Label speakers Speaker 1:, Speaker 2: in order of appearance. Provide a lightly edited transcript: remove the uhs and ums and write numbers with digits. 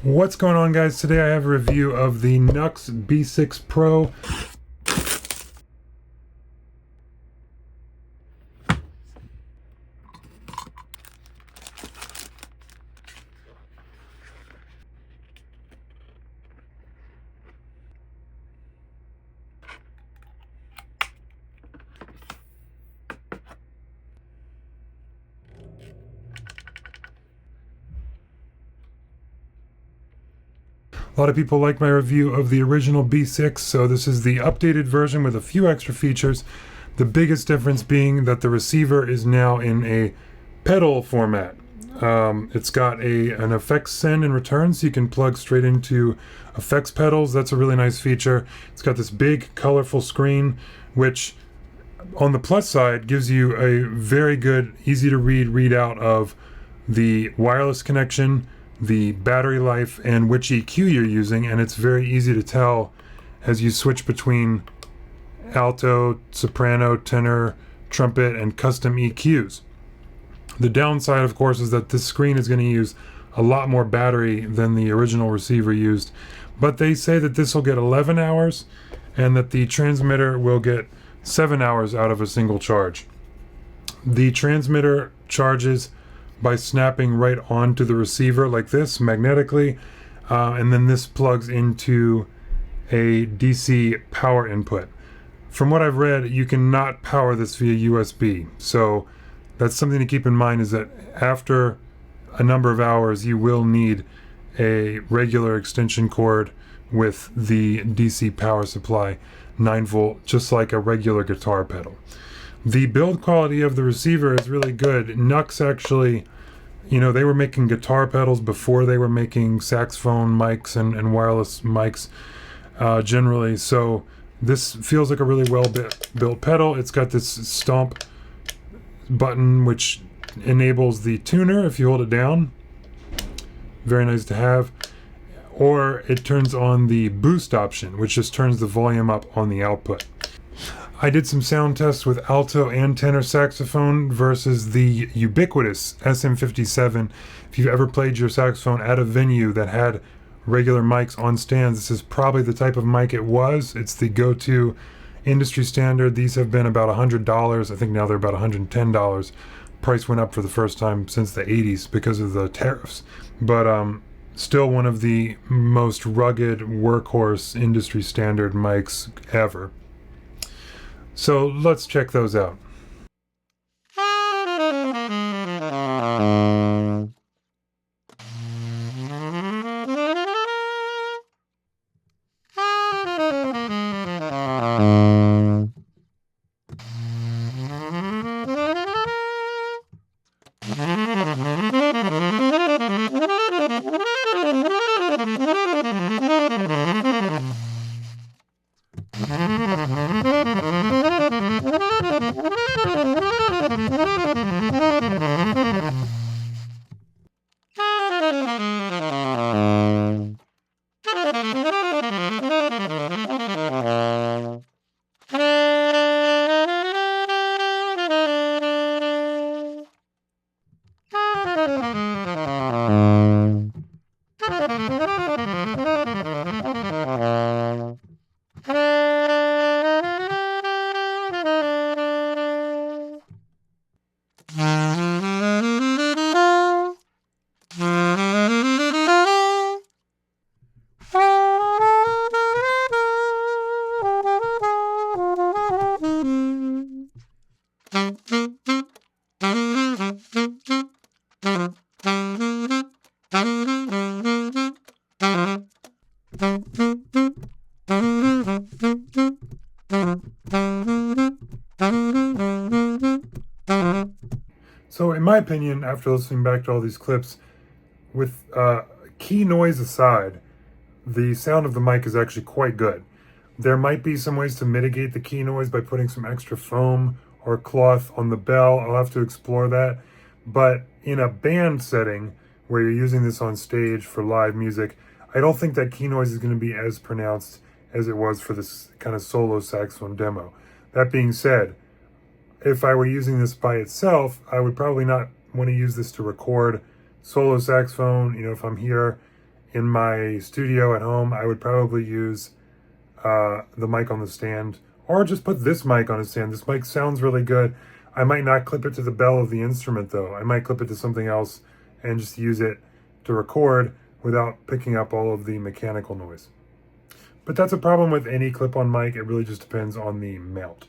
Speaker 1: What's going on, guys? Today I have a review of the Nux B-6 Pro. A lot of people like my review of the original B6, so this is the updated version with a few extra features. The biggest difference being that the receiver is now in a pedal format. It's got an effects send and return, so you can plug straight into effects pedals. That's a really nice feature. It's got this big, colorful screen, which on the plus side gives you a very good, easy to read readout of the wireless connection, the battery life, and which EQ you're using, and it's very easy to tell as you switch between alto, soprano, tenor, trumpet, and custom EQs. The downside, of course, is that this screen is going to use a lot more battery than the original receiver used, but they say that this will get 11 hours and that the transmitter will get 7 hours out of a single charge. The transmitter charges by snapping right onto the receiver like this magnetically, and then this plugs into a DC power input. From what I've read, you cannot power this via USB, so that's something to keep in mind, is that after a number of hours you will need a regular extension cord with the DC power supply, 9 volt, just like a regular guitar pedal. The build quality of the receiver is really good. Nux actually, they were making guitar pedals before they were making saxophone mics and wireless mics generally. So this feels like a really well built pedal. It's got this stomp button which enables the tuner if you hold it down. Very nice to have. Or it turns on the boost option, which just turns the volume up on the output. I did some sound tests with alto and tenor saxophone versus the ubiquitous SM57. If you've ever played your saxophone at a venue that had regular mics on stands, this is probably the type of mic it was. It's the go-to industry standard. These have been about $100. I think now they're about $110. Price went up for the first time since the 80s because of the tariffs. But still one of the most rugged workhorse industry standard mics ever. So let's check those out. So in my opinion, after listening back to all these clips, with key noise aside, the sound of the mic is actually quite good. There might be some ways to mitigate the key noise by putting some extra foam or cloth on the bell. I'll have to explore that. But in a band setting where you're using this on stage for live music, I don't think that key noise is going to be as pronounced as it was for this kind of solo saxophone demo. That being said, if I were using this by itself, I would probably not want to use this to record solo saxophone. If I'm here in my studio at home, I would probably use the mic on the stand, or just put this mic on a stand. This mic sounds really good. I might not clip it to the bell of the instrument though. I might clip it to something else and just use it to record without picking up all of the mechanical noise. But that's a problem with any clip-on mic. It really just depends on the mount.